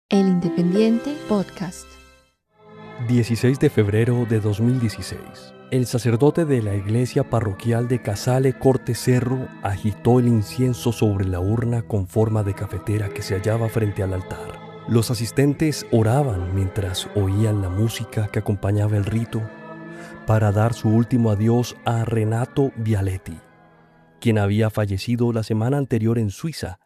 El Independiente Podcast. 16 de febrero de 2016. El sacerdote de la iglesia parroquial de Casale Corte Cerro agitó el incienso sobre la urna con forma de cafetera que se hallaba frente al altar. Los asistentes oraban mientras oían la música que acompañaba el rito para dar su último adiós a Renato Vialetti, quien había fallecido la semana anterior en Suiza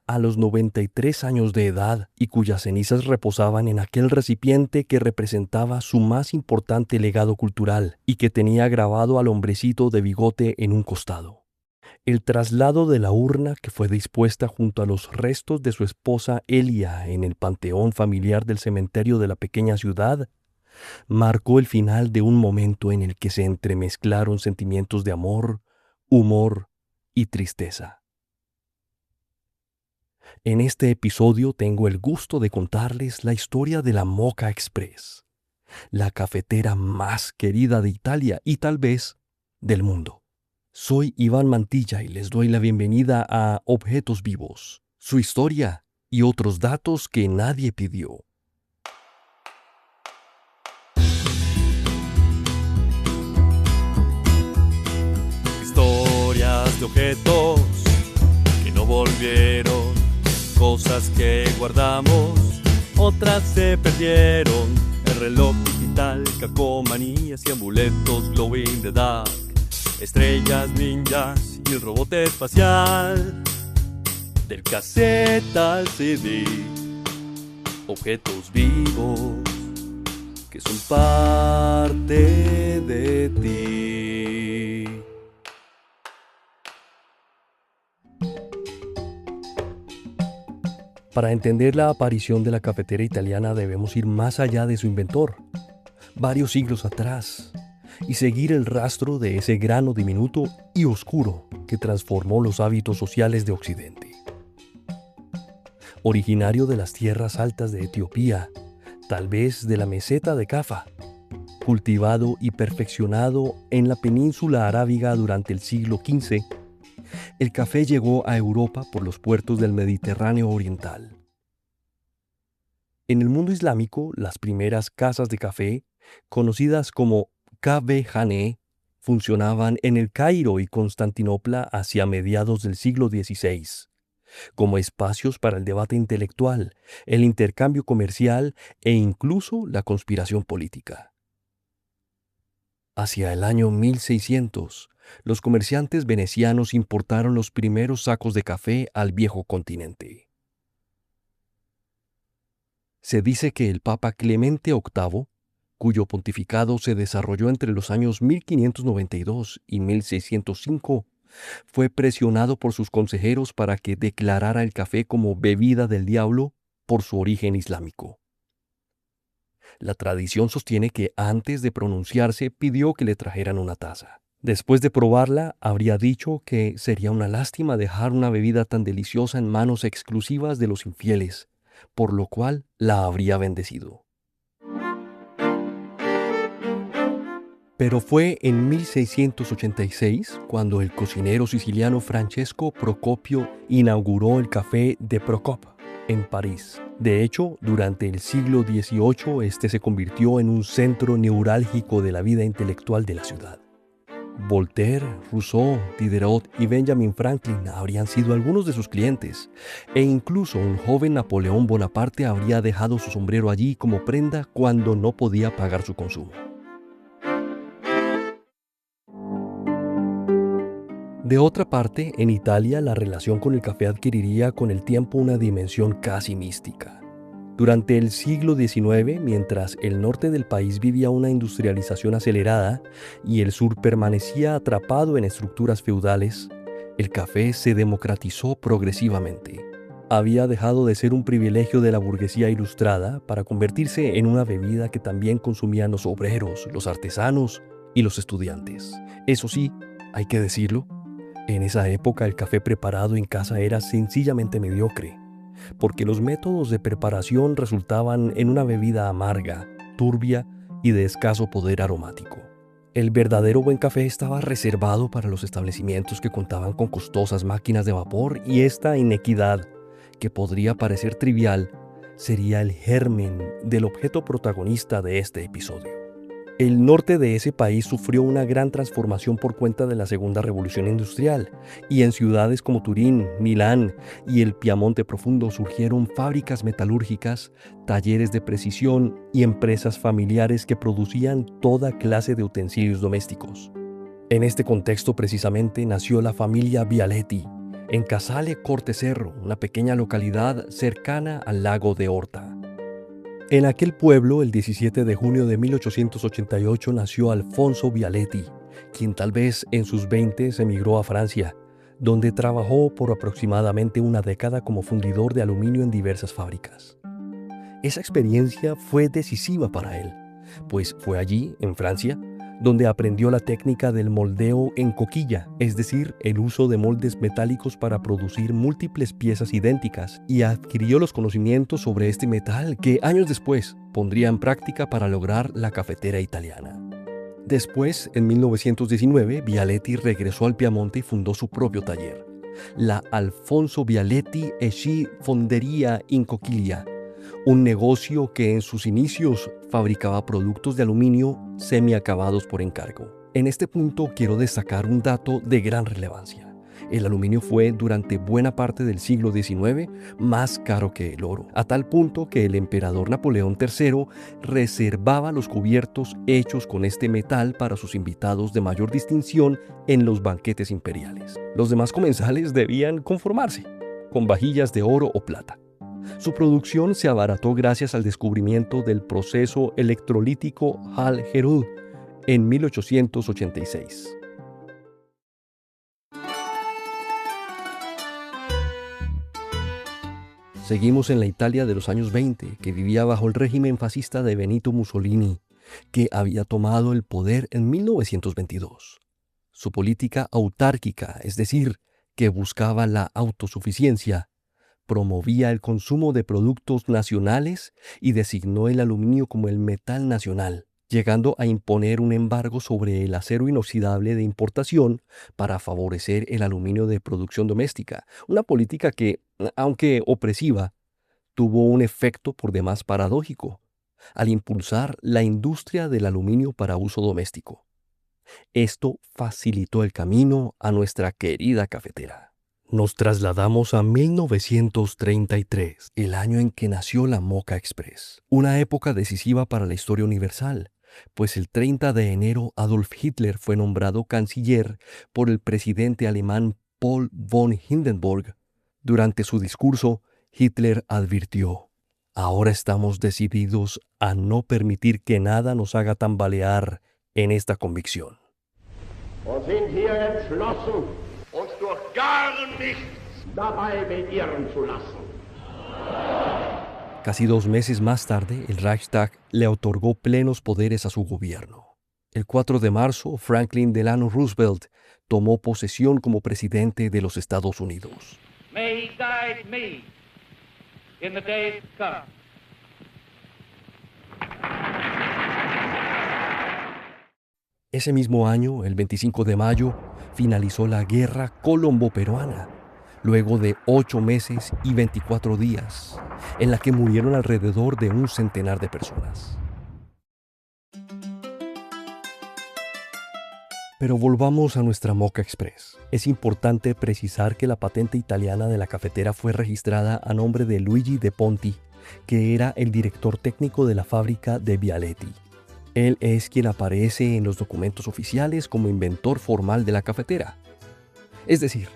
a los 93 años de edad y cuyas cenizas reposaban en aquel recipiente que representaba su más importante legado cultural y que tenía grabado al hombrecito de bigote en un costado. El traslado de la urna, que fue dispuesta junto a los restos de su esposa Elia en el panteón familiar del cementerio de la pequeña ciudad, marcó el final de un momento en el que se entremezclaron sentimientos de amor, humor y tristeza. En este episodio tengo el gusto de contarles la historia de la Mocha Express, la cafetera más querida de Italia y tal vez del mundo. Soy Iván Mantilla y les doy la bienvenida a Objetos Vivos, su historia y otros datos que nadie pidió. Historias de objetos que no volvieron, cosas que guardamos, otras se perdieron. El reloj digital, cacomanías y amuletos glow in the dark, estrellas ninjas y el robot espacial. Del cassette al CD, objetos vivos que son parte de ti. Para entender la aparición de la cafetera italiana debemos ir más allá de su inventor, varios siglos atrás, y seguir el rastro de ese grano diminuto y oscuro que transformó los hábitos sociales de Occidente. Originario de las tierras altas de Etiopía, tal vez de la meseta de Cafa, cultivado y perfeccionado en la península arábiga durante el siglo XV, el café llegó a Europa por los puertos del Mediterráneo oriental. En el mundo islámico, las primeras casas de café, conocidas como kahvehaneh, funcionaban en el Cairo y Constantinopla hacia mediados del siglo XVI, como espacios para el debate intelectual, el intercambio comercial e incluso la conspiración política. Hacia el año 1600, los comerciantes venecianos importaron los primeros sacos de café al viejo continente. Se dice que el Papa Clemente VIII, cuyo pontificado se desarrolló entre los años 1592 y 1605, fue presionado por sus consejeros para que declarara el café como bebida del diablo por su origen islámico. La tradición sostiene que antes de pronunciarse pidió que le trajeran una taza. Después de probarla, habría dicho que sería una lástima dejar una bebida tan deliciosa en manos exclusivas de los infieles, por lo cual la habría bendecido. Pero fue en 1686 cuando el cocinero siciliano Francesco Procopio inauguró el Café de Procop en París. De hecho, durante el siglo XVIII este se convirtió en un centro neurálgico de la vida intelectual de la ciudad. Voltaire, Rousseau, Diderot y Benjamin Franklin habrían sido algunos de sus clientes, e incluso un joven Napoleón Bonaparte habría dejado su sombrero allí como prenda cuando no podía pagar su consumo. De otra parte, en Italia la relación con el café adquiriría con el tiempo una dimensión casi mística. Durante el siglo XIX, mientras el norte del país vivía una industrialización acelerada y el sur permanecía atrapado en estructuras feudales, el café se democratizó progresivamente. Había dejado de ser un privilegio de la burguesía ilustrada para convertirse en una bebida que también consumían los obreros, los artesanos y los estudiantes. Eso sí, hay que decirlo, en esa época el café preparado en casa era sencillamente mediocre, porque los métodos de preparación resultaban en una bebida amarga, turbia y de escaso poder aromático. El verdadero buen café estaba reservado para los establecimientos que contaban con costosas máquinas de vapor, y esta inequidad, que podría parecer trivial, sería el germen del objeto protagonista de este episodio. El norte de ese país sufrió una gran transformación por cuenta de la Segunda Revolución Industrial, y en ciudades como Turín, Milán y el Piamonte Profundo surgieron fábricas metalúrgicas, talleres de precisión y empresas familiares que producían toda clase de utensilios domésticos. En este contexto precisamente nació la familia Bialetti, en Casale Corteserro, una pequeña localidad cercana al lago de Horta. En aquel pueblo, el 17 de junio de 1888, nació Alfonso Bialetti, quien tal vez en sus 20 emigró a Francia, donde trabajó por aproximadamente una década como fundidor de aluminio en diversas fábricas. Esa experiencia fue decisiva para él, pues fue allí, en Francia, donde aprendió la técnica del moldeo en coquilla, es decir, el uso de moldes metálicos para producir múltiples piezas idénticas, y adquirió los conocimientos sobre este metal que años después pondría en práctica para lograr la cafetera italiana. Después, en 1919, Bialetti regresó al Piamonte y fundó su propio taller, la Alfonso Bialetti e Sci Fonderia in Coquiglia, un negocio que en sus inicios fabricaba productos de aluminio semiacabados por encargo. En este punto quiero destacar un dato de gran relevancia. El aluminio fue durante buena parte del siglo XIX más caro que el oro, a tal punto que el emperador Napoleón III reservaba los cubiertos hechos con este metal para sus invitados de mayor distinción en los banquetes imperiales. Los demás comensales debían conformarse con vajillas de oro o plata. Su producción se abarató gracias al descubrimiento del proceso electrolítico Hall-Héroult en 1886. Seguimos en la Italia de los años 20, que vivía bajo el régimen fascista de Benito Mussolini, que había tomado el poder en 1922. Su política autárquica, es decir, que buscaba la autosuficiencia, promovía el consumo de productos nacionales y designó el aluminio como el metal nacional, llegando a imponer un embargo sobre el acero inoxidable de importación para favorecer el aluminio de producción doméstica, una política que, aunque opresiva, tuvo un efecto por demás paradójico, al impulsar la industria del aluminio para uso doméstico. Esto facilitó el camino a nuestra querida cafetera. Nos trasladamos a 1933, el año en que nació la Mocha Express, una época decisiva para la historia universal, pues el 30 de enero Adolf Hitler fue nombrado canciller por el presidente alemán Paul von Hindenburg. Durante su discurso, Hitler advirtió: "Ahora estamos decididos a no permitir que nada nos haga tambalear en esta convicción". Und sind hier entschlossen, uns durch gar nichts dabei beirren zu lassen. Casi 2 meses más tarde, el Reichstag le otorgó plenos poderes a su gobierno. El 4 de marzo, Franklin Delano Roosevelt tomó posesión como presidente de los Estados Unidos. May he guide me in the days to come. Ese mismo año, el 25 de mayo, finalizó la Guerra Colombo-Peruana, luego de 8 meses y 24 días, en la que murieron alrededor de 100 de personas. Pero volvamos a nuestra Mocha Express. Es importante precisar que la patente italiana de la cafetera fue registrada a nombre de Luigi De Ponti, que era el director técnico de la fábrica de Bialetti. Él es quien aparece en los documentos oficiales como inventor formal de la cafetera. Es decir,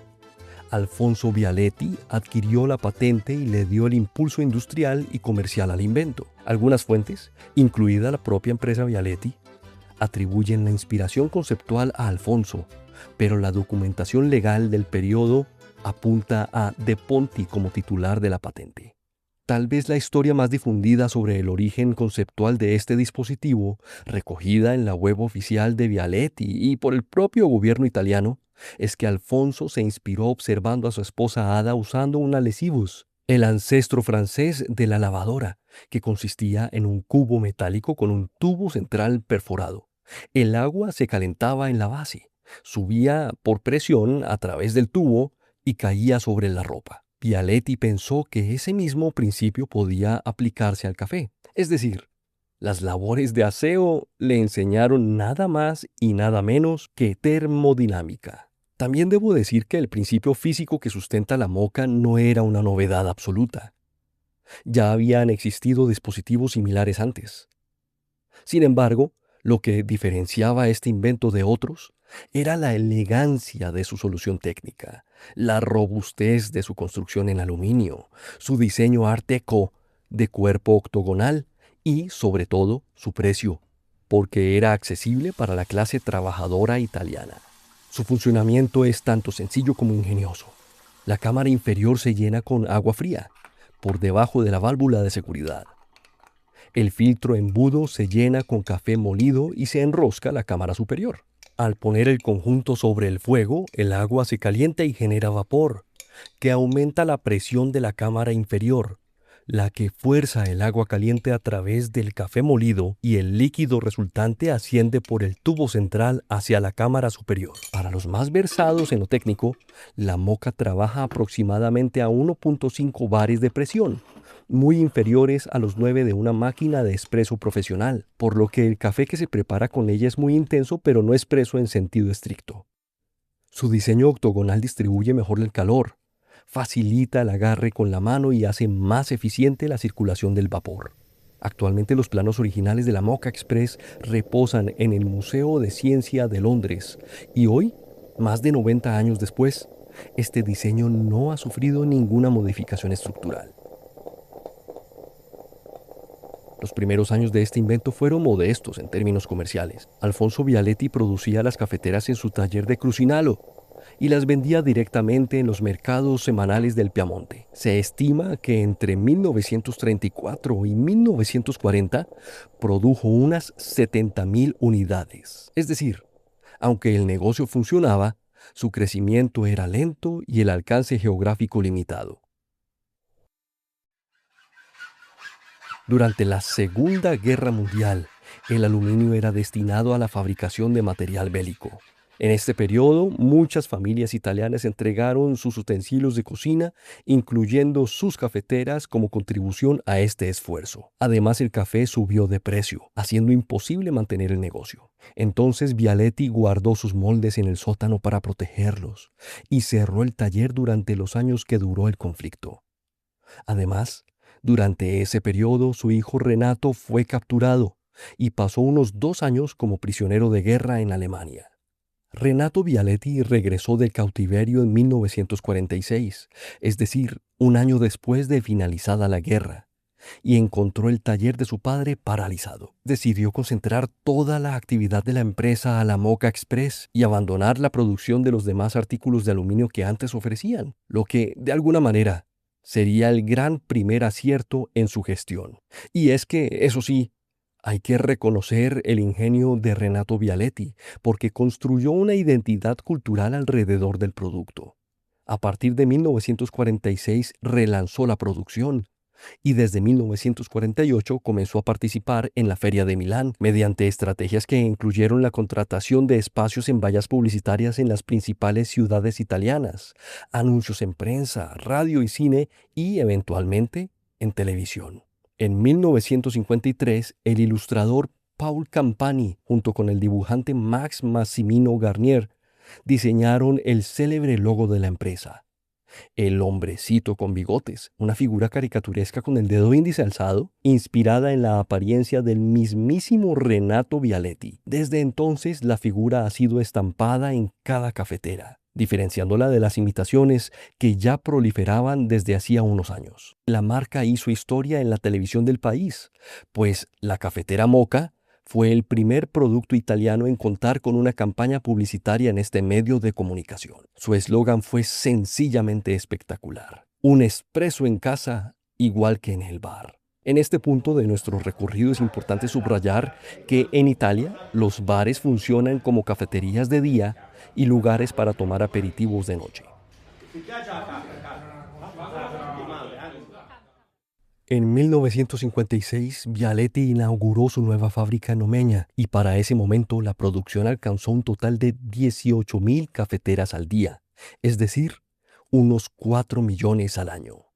Alfonso Bialetti adquirió la patente y le dio el impulso industrial y comercial al invento. Algunas fuentes, incluida la propia empresa Bialetti, atribuyen la inspiración conceptual a Alfonso, pero la documentación legal del periodo apunta a De Ponti como titular de la patente. Tal vez la historia más difundida sobre el origen conceptual de este dispositivo, recogida en la web oficial de Bialetti y por el propio gobierno italiano, es que Alfonso se inspiró observando a su esposa Ada usando una lesibus, el ancestro francés de la lavadora, que consistía en un cubo metálico con un tubo central perforado. El agua se calentaba en la base, subía por presión a través del tubo y caía sobre la ropa. Bialetti pensó que ese mismo principio podía aplicarse al café. Es decir, las labores de aseo le enseñaron nada más y nada menos que termodinámica. También debo decir que el principio físico que sustenta la moka no era una novedad absoluta. Ya habían existido dispositivos similares antes. Sin embargo, lo que diferenciaba este invento de otros era la elegancia de su solución técnica, la robustez de su construcción en aluminio, su diseño art déco de cuerpo octogonal y, sobre todo, su precio, porque era accesible para la clase trabajadora italiana. Su funcionamiento es tanto sencillo como ingenioso. La cámara inferior se llena con agua fría, por debajo de la válvula de seguridad. El filtro embudo se llena con café molido y se enrosca la cámara superior. Al poner el conjunto sobre el fuego, el agua se calienta y genera vapor, que aumenta la presión de la cámara inferior, la que fuerza el agua caliente a través del café molido y el líquido resultante asciende por el tubo central hacia la cámara superior. Para los más versados en lo técnico, la moka trabaja aproximadamente a 1.5 bares de presión, muy inferiores a los 9 de una máquina de espresso profesional, por lo que el café que se prepara con ella es muy intenso pero no espresso en sentido estricto. Su diseño octogonal distribuye mejor el calor, facilita el agarre con la mano y hace más eficiente la circulación del vapor. Actualmente los planos originales de la Moka Express reposan en el Museo de Ciencia de Londres y hoy, más de 90 años después, este diseño no ha sufrido ninguna modificación estructural. Los primeros años de este invento fueron modestos en términos comerciales. Alfonso Bialetti producía las cafeteras en su taller de Crucinalo y las vendía directamente en los mercados semanales del Piamonte. Se estima que entre 1934 y 1940 produjo unas 70.000 unidades. Es decir, aunque el negocio funcionaba, su crecimiento era lento y el alcance geográfico limitado. Durante la Segunda Guerra Mundial, el aluminio era destinado a la fabricación de material bélico. En este periodo, muchas familias italianas entregaron sus utensilios de cocina, incluyendo sus cafeteras, como contribución a este esfuerzo. Además, el café subió de precio, haciendo imposible mantener el negocio. Entonces, Bialetti guardó sus moldes en el sótano para protegerlos y cerró el taller durante los años que duró el conflicto. Además, durante ese periodo, su hijo Renato fue capturado y pasó unos 2 años como prisionero de guerra en Alemania. Renato Bialetti regresó del cautiverio en 1946, es decir, un año después de finalizada la guerra, y encontró el taller de su padre paralizado. Decidió concentrar toda la actividad de la empresa a la Moka Express y abandonar la producción de los demás artículos de aluminio que antes ofrecían, lo que, de alguna manera, sería el gran primer acierto en su gestión. Y es que, eso sí, hay que reconocer el ingenio de Renato Bialetti, porque construyó una identidad cultural alrededor del producto. A partir de 1946 relanzó la producción y desde 1948 comenzó a participar en la Feria de Milán mediante estrategias que incluyeron la contratación de espacios en vallas publicitarias en las principales ciudades italianas, anuncios en prensa, radio y cine y, eventualmente, en televisión. En 1953, el ilustrador Paul Campani, junto con el dibujante Max Massimino Garnier, diseñaron el célebre logo de la empresa. El hombrecito con bigotes, una figura caricaturesca con el dedo índice alzado, inspirada en la apariencia del mismísimo Renato Bialetti. Desde entonces, la figura ha sido estampada en cada cafetera, diferenciándola de las imitaciones que ya proliferaban desde hacía unos años. La marca hizo historia en la televisión del país, pues la cafetera Moka fue el primer producto italiano en contar con una campaña publicitaria en este medio de comunicación. Su eslogan fue sencillamente espectacular: un espresso en casa igual que en el bar. En este punto de nuestro recorrido es importante subrayar que en Italia los bares funcionan como cafeterías de día y lugares para tomar aperitivos de noche. En 1956, Bialetti inauguró su nueva fábrica en Omeña y para ese momento la producción alcanzó un total de 18.000 cafeteras al día, es decir, unos 4 millones al año.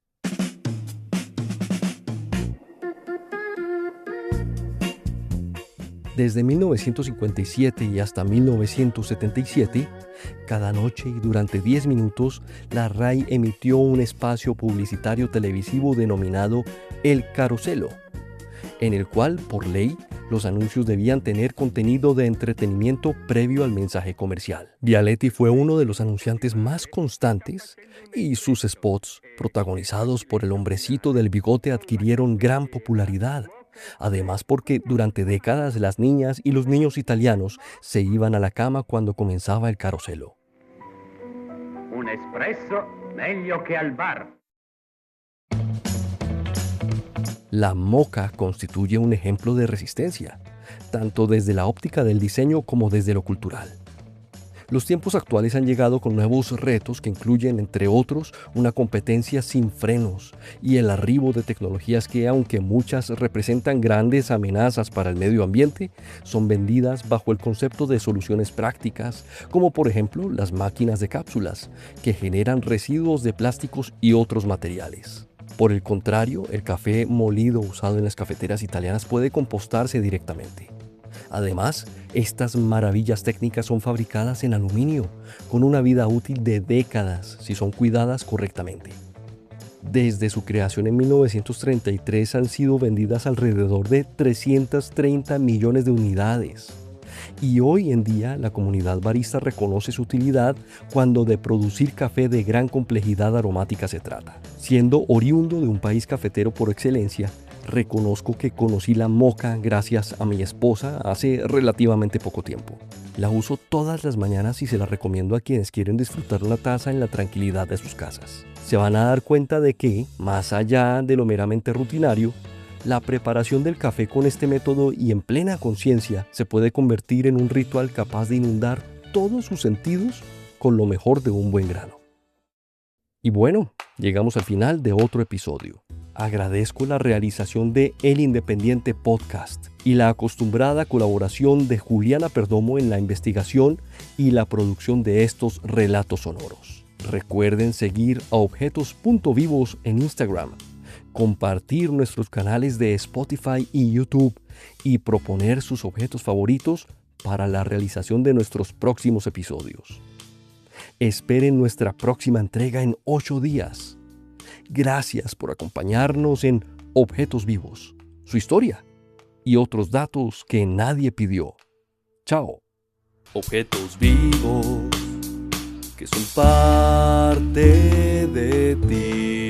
Desde 1957 y hasta 1977, cada noche y durante 10 minutos, la RAI emitió un espacio publicitario televisivo denominado El Caroselo, en el cual, por ley, los anuncios debían tener contenido de entretenimiento previo al mensaje comercial. Bialetti fue uno de los anunciantes más constantes y sus spots, protagonizados por el hombrecito del bigote, adquirieron gran popularidad. Además, porque durante décadas las niñas y los niños italianos se iban a la cama cuando comenzaba el caroselo. Un espresso meglio che al bar. La moka constituye un ejemplo de resistencia, tanto desde la óptica del diseño como desde lo cultural. Los tiempos actuales han llegado con nuevos retos que incluyen, entre otros, una competencia sin frenos y el arribo de tecnologías que, aunque muchas representan grandes amenazas para el medio ambiente, son vendidas bajo el concepto de soluciones prácticas, como por ejemplo las máquinas de cápsulas, que generan residuos de plásticos y otros materiales. Por el contrario, el café molido usado en las cafeteras italianas puede compostarse directamente. Además, estas maravillas técnicas son fabricadas en aluminio, con una vida útil de décadas si son cuidadas correctamente. Desde su creación en 1933 han sido vendidas alrededor de 330 millones de unidades. Y hoy en día la comunidad barista reconoce su utilidad cuando de producir café de gran complejidad aromática se trata. Siendo oriundo de un país cafetero por excelencia, reconozco que conocí la moka gracias a mi esposa hace relativamente poco tiempo. La uso todas las mañanas y se la recomiendo a quienes quieren disfrutar una taza en la tranquilidad de sus casas. Se van a dar cuenta de que, más allá de lo meramente rutinario, la preparación del café con este método y en plena conciencia se puede convertir en un ritual capaz de inundar todos sus sentidos con lo mejor de un buen grano. Y bueno, llegamos al final de otro episodio. Agradezco la realización de El Independiente Podcast y la acostumbrada colaboración de Juliana Perdomo en la investigación y la producción de estos relatos sonoros. Recuerden seguir a objetos.vivos en Instagram, compartir nuestros canales de Spotify y YouTube y proponer sus objetos favoritos para la realización de nuestros próximos episodios. Esperen nuestra próxima entrega en 8 días. Gracias por acompañarnos en Objetos Vivos, su historia y otros datos que nadie pidió. Chao. Objetos vivos que son parte de ti.